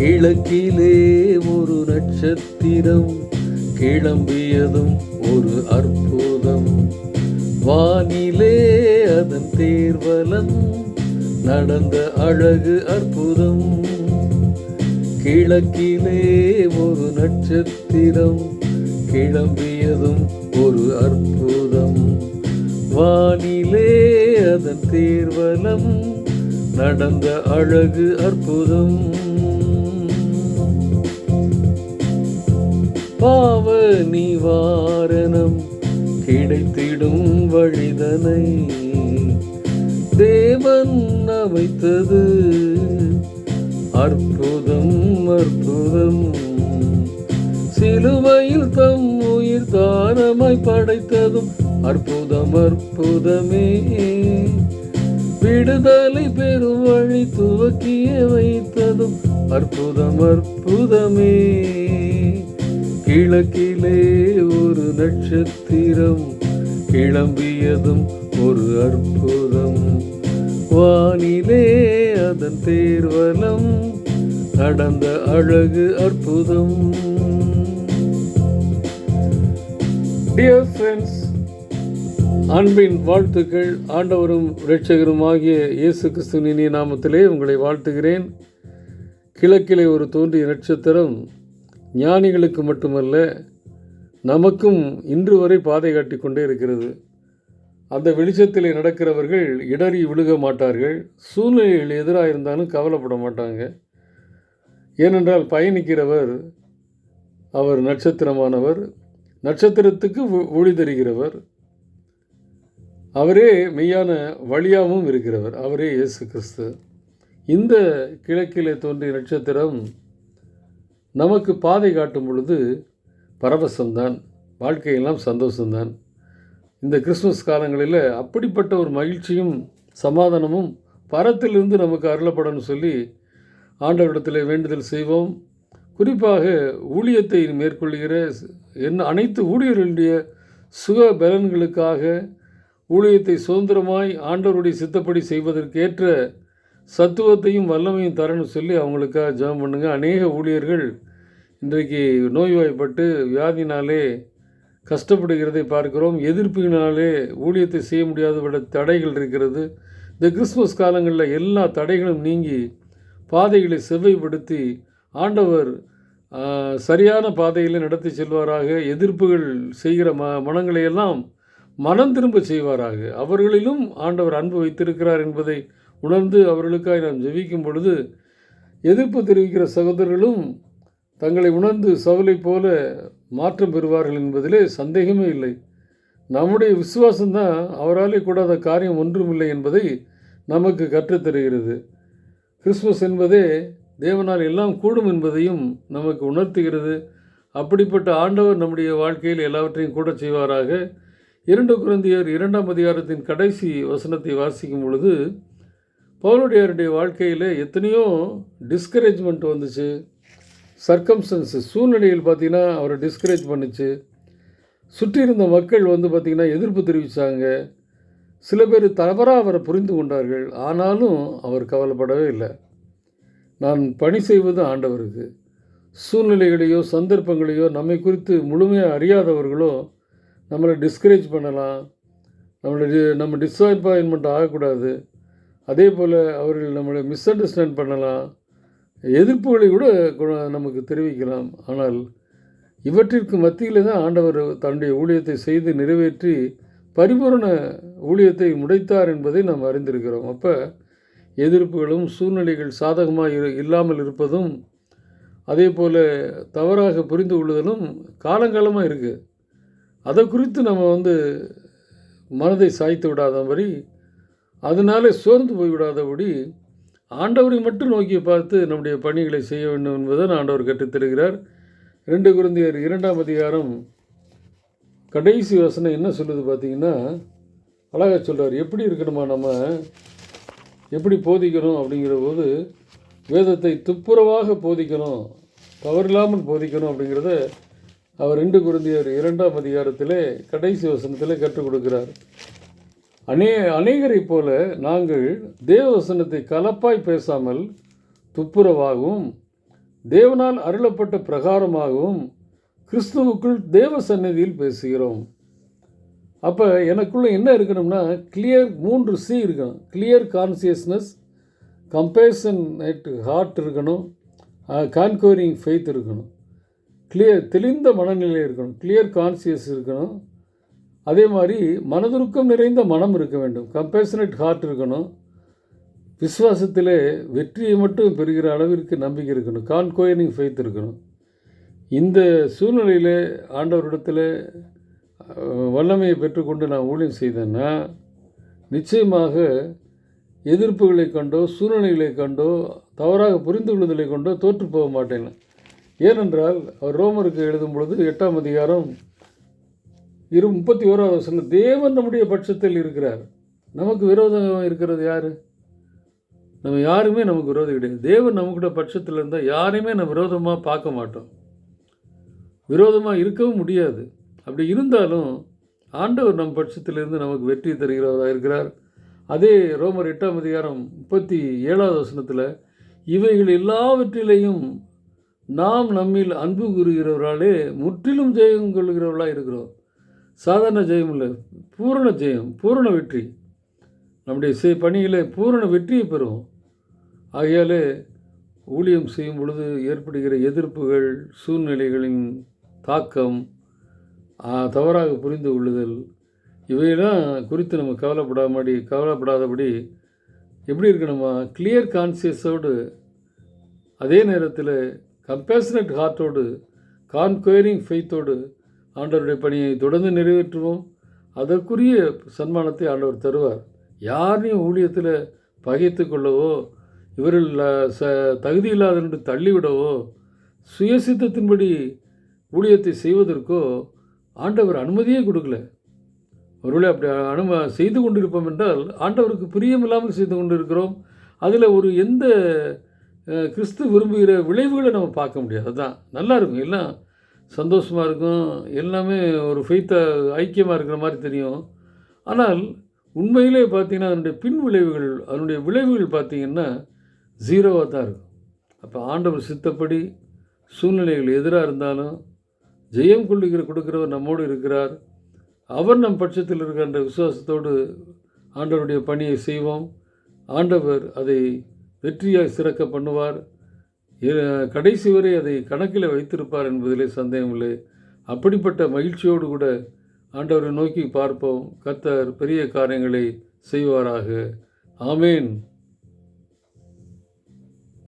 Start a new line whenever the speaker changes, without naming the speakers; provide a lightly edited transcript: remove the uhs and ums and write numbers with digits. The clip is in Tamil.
கிழக்கிலே ஒரு நட்சத்திரம் கிளம்பியதும் ஒரு அற்புதம். வானிலே அதன் தேர்வலம் நடந்த அழகு அற்புதம். கிழக்கிலே ஒரு நட்சத்திரம் கிளம்பியதும் ஒரு அற்புதம். வானிலே அதன் தேர்வலம் நடந்த அழகு அற்புதம். பாவ நிவாரணம் கிடைத்திடும் வழிதனை தேவன் அமைத்தது அற்புதம் அற்புதம். சிலுவையில் தம் உயிர் தானமாய் படைத்ததும் அற்புதம் அற்புதமே. விடுதலை பெறும் வழி துவக்கிய வைத்ததும் அற்புதம் அற்புதமே. கிழக்கிலே ஒரு நட்சத்திரம் கிளம்பியதும் ஒரு அற்புதம். வானிலே அதன் தேர்வலம் நடந்த அழகு அற்புதம். டியர் ஃப்ரெண்ட்ஸ், அன்பின் வாழ்த்துக்கள். ஆண்டவரும் இரட்சகருமாகிய இயேசு கிறிஸ்துவின் இனிய நாமத்திலே உங்களை வாழ்த்துகிறேன். கிழக்கிலே ஒரு தோன்றிய நட்சத்திரம் ஞானிகளுக்கு மட்டுமல்ல, நமக்கும் இன்று வரை பாதை காட்டி கொண்டே இருக்கிறது. அந்த வெளிச்சத்திலே நடக்கிறவர்கள் இடறி விழுக மாட்டார்கள். சூழ்நிலைகள் எதிராக இருந்தாலும் கவலைப்பட மாட்டாங்க. ஏனென்றால் பயணிக்கிறவர் அவர் நட்சத்திரமானவர், நட்சத்திரத்துக்கு ஒளி தருகிறவர். அவரே மெய்யான வழியாகவும் இருக்கிறவர். அவரே இயேசு கிறிஸ்து. இந்த கிழக்கிலே தோன்றிய நட்சத்திரம் நமக்கு பாதை காட்டும் பொழுது பரவசம்தான், வாழ்க்கையெல்லாம் சந்தோஷம்தான். இந்த கிறிஸ்துமஸ் காலங்களில் அப்படிப்பட்ட ஒரு மகிழ்ச்சியும் சமாதானமும் பரத்திலிருந்து நமக்கு அருளப்படணும்னு சொல்லி ஆண்டவரிடத்தில் வேண்டுதல் செய்வோம். குறிப்பாக ஊழியத்தை மேற்கொள்கிற அனைத்து ஊழியர்களுடைய சுக பலன்களுக்காக ஊழியத்தை சுதந்திரமாய் ஆண்டவருடைய சித்தப்படி செய்வதற்கேற்ற சத்துவத்தையும் வல்லமையும் தரணும்னு சொல்லி அவங்களுக்காக ஜெபம் பண்ணுங்க. அநேக ஊழியர்கள் இன்றைக்கு நோய்வாய்ப்பட்டு வியாதினாலே கஷ்டப்படுகிறதை பார்க்கிறோம். எதிர்ப்பினாலே ஊழியத்தை செய்ய முடியாத தடைகள் இருக்கிறது. இந்த கிறிஸ்துமஸ் காலங்களில் எல்லா தடைகளும் நீங்கி பாதைகளை செவ்வைப்படுத்தி ஆண்டவர் சரியான பாதையில் நடத்தி செல்வாராக. எதிர்ப்புகள் செய்கிற மனங்களையெல்லாம் மனம் திரும்ப செய்வாராக. அவர்களிலும் ஆண்டவர் அன்பு வைத்திருக்கிறார் என்பதை உணர்ந்து அவர்களுக்காக நாம் ஜெபிக்கும் பொழுது எதிர்ப்பு தெரிவிக்கிற சகோதரர்களும் தங்களை உணர்ந்து சவுலை போல மாற்றம் பெறுவார்கள் என்பதிலே சந்தேகமே இல்லை. நம்முடைய விசுவாசம்தான் அவராலே கூடாத காரியம் ஒன்றுமில்லை என்பதை நமக்கு கற்றுத்தருகிறது. கிறிஸ்துமஸ் என்பதே தேவனால் எல்லாம் கூடும் என்பதையும் நமக்கு உணர்த்துகிறது. அப்படிப்பட்ட ஆண்டவர் நம்முடைய வாழ்க்கையில் எல்லாவற்றையும் கூட செய்வாராக. 2 கொரிந்தியர் 2ஆம் அதிகாரத்தின் கடைசி வசனத்தை வாசிக்கும் பொழுது பவுலுடையாருடைய வாழ்க்கையில் எத்தனையோ டிஸ்கரேஜ்மெண்ட் வந்துச்சு. சர்க்கம்ஸ்டன்ஸஸ், சூழ்நிலையில் பார்த்திங்கன்னா அவரை டிஸ்கரேஜ் பண்ணிச்சு. சுற்றி இருந்த மக்கள் பார்த்திங்கன்னா எதிர்ப்பு தெரிவித்தாங்க. சில பேர் தவறாக அவரை புரிந்து கொண்டார்கள். ஆனாலும் அவர் கவலைப்படவே இல்லை. நான் பணி செய்வது ஆண்டவருக்கு. சூழ்நிலைகளையோ சந்தர்ப்பங்களையோ நம்மை குறித்து முழுமையாக அறியாதவர்களோ நம்மளை டிஸ்கரேஜ் பண்ணலாம், நம்ம டிஸப்பாயின்மெண்ட் ஆகக்கூடாது. அதே போல் அவர்கள் நம்மளை மிஸ் அண்டர்ஸ்டாண்ட் பண்ணலாம், எதிர்ப்புகளை கூட நமக்கு தெரிவிக்கலாம். ஆனால் இவற்றிற்கு மத்தியில் தான் ஆண்டவர் தன்னுடைய ஊழியத்தை செய்து நிறைவேற்றி பரிபூரண ஊழியத்தை முடைத்தார் என்பதை நாம் அறிந்திருக்கிறோம். அப்போ எதிர்ப்புகளும் சூழ்நிலைகள் சாதகமாக இல்லாமல் இருப்பதும் அதே போல் தவறாக புரிந்து கொள்ளுதலும் காலங்காலமாக இருக்குது. அதை குறித்து நம்ம மனதை சாய்த்து விடாதபடி, அதனாலே சோர்ந்து போய்விடாதபடி ஆண்டவரை மட்டும் நோக்கி பார்த்து நம்முடைய பணிகளை செய்ய வேண்டும் என்பதை ஆண்டவர் கற்றுத்தருகிறார். 2 கொரிந்தியர் 2ஆம் அதிகாரம் கடைசி வசனம் என்ன சொல்லுது பார்த்திங்கன்னா, அழகாக சொல்கிறார். எப்படி இருக்கணுமா, நம்ம எப்படி போதிக்கணும் அப்படிங்கிற போது வேதத்தை துப்புரவாக போதிக்கணும், தவறில்லாமல் போதிக்கணும் அப்படிங்கிறத அவர் 2 கொரிந்தியர் 2ஆம் அதிகாரத்திலே கடைசி வசனத்தில் கற்றுக் கொடுக்கிறார். அநேகரை போல நாங்கள் தேவ வசனத்தை கலப்பாய் பேசாமல் துப்புரவாகவும் தேவனால் அருளப்பட்ட பிரகாரமாகவும் கிறிஸ்துவுக்குள் தேவ சந்நிதியில் பேசுகிறோம். அப்போ எனக்குள்ளே என்ன இருக்கணும்னா கிளியர் 3 C இருக்கணும். கிளியர் கான்சியஸ்னஸ், கம்பேஷனேட் ஹார்ட் இருக்கணும், கான்கோரிங் ஃபெய்த் இருக்கணும். தெளிந்த மனநிலை இருக்கணும், கிளியர் கான்சியஸ் இருக்கணும். அதே மாதிரி மனதுருக்கம் நிறைந்த மனம் இருக்க வேண்டும், கம்பேஷனேட் ஹார்ட் இருக்கணும். விசுவாசத்திலே வெற்றியை மட்டும் பெறுகிற அளவிற்கு நம்பிக்கை இருக்கணும், கான்கோரிங் ஃபெய்த் இருக்கணும். இந்த சூழ்நிலையில் ஆண்டவரிடத்தில் வல்லமையை பெற்றுக்கொண்டு நான் ஊழியம் செய்தேன்னா நிச்சயமாக எதிர்ப்புகளை கண்டோ சூழ்நிலைகளை கண்டோ தவறாக புரிந்து கொள்ளுதலை கொண்டோ தோற்று போக மாட்டேன். ஏனென்றால் அவர் ரோமருக்கு எழுதும் பொழுது 8ஆம் அதிகாரம் 31வது வசனம், தேவன் நம்முடைய பட்சத்தில் இருக்கிறார். நமக்கு விரோதம் இருக்கிறது யார்? நம்ம யாருமே நமக்கு விரோதம் கிடையாது. தேவன் நம்மக்கிட்ட பட்சத்தில் இருந்தால் யாரையுமே நம்ம விரோதமாக பார்க்க மாட்டோம், விரோதமாக இருக்கவும் முடியாது. அப்படி இருந்தாலும் ஆண்டவர் நம் பட்சத்திலிருந்து நமக்கு வெற்றி தருகிறவராக இருக்கிறார். அதே ரோமர் 8ஆம் அதிகாரம் 37வது வசனத்தில், இவைகள் எல்லாவற்றிலையும் நாம் நம்மில் அன்பு கூறுகிறவர்களாலே முற்றிலும் ஜெயம் கொள்கிறவர்களாக இருக்கிறோம். சாதாரண ஜெயம் இல்லை, பூரண ஜெயம், பூரண வெற்றி. நம்முடைய பணியில் பூரண வெற்றியை பெறுவோம். ஆகையாலே ஊழியம் செய்யும் பொழுது ஏற்படுகிற எதிர்ப்புகள், சூழ்நிலைகளின் தாக்கம், தவறாக புரிந்து கொள்ளுதல், இவையெல்லாம் குறித்து நம்ம கவலைப்படாதபடி எப்படி இருக்கணுமா, கிளியர் கான்சியஸோடு, அதே நேரத்தில் கம்பேஷனட் ஹார்ட்டோடு, கான்குயரிங் ஃபெய்த்தோடு ஆண்டவருடைய பணியை தொடர்ந்து நிறைவேற்றுவோம். அதற்குரிய சன்மானத்தை ஆண்டவர் தருவார். யாரையும் ஊழியத்தில் பகைத்து கொள்ளவோ, இவர்கள் தகுதி இல்லாத தள்ளிவிடவோ, சுயசித்தத்தின்படி ஊழியத்தை செய்வதற்கோ ஆண்டவர் அனுமதியே கொடுக்கல. ஒருவேளை அப்படி செய்து கொண்டிருப்போம் என்றால் ஆண்டவருக்கு பிரியமில்லாமல் செய்து கொண்டு இருக்கிறோம். அதில் எந்த கிறிஸ்து விரும்புகிற விளைவுகளை நம்ம பார்க்க முடியாது. அதுதான் நல்லா இருக்கும், எல்லாம் சந்தோஷமாக இருக்கும், எல்லாமே ஒரு ஃபெய்த்தை ஐக்கியமாக இருக்கிற மாதிரி தெரியும். ஆனால் உண்மையிலே பார்த்திங்கன்னா அதனுடைய விளைவுகள் பார்த்திங்கன்னா 0வாக தான் இருக்கும். அப்போ ஆண்டவர் சித்தப்படி சூழ்நிலைகள் எதிராக இருந்தாலும் ஜெயம் கொடுக்கிறவர் நம்மோடு இருக்கிறார். அவர் நம் பட்சத்தில் இருக்கின்ற விசுவாசத்தோடு ஆண்டவருடைய பணியை செய்வோம். ஆண்டவர் அதை வெற்றியாக சிறக்க பண்ணுவார். கடைசி வரை அதை கணக்கில் வைத்திருப்பார் என்பதிலே சந்தேகமில்லை. அப்படிப்பட்ட மகிழ்ச்சியோடு கூட ஆண்டவரை நோக்கி பார்ப்போம். கர்த்தர் பெரிய காரியங்களை செய்வாராக. ஆமேன்.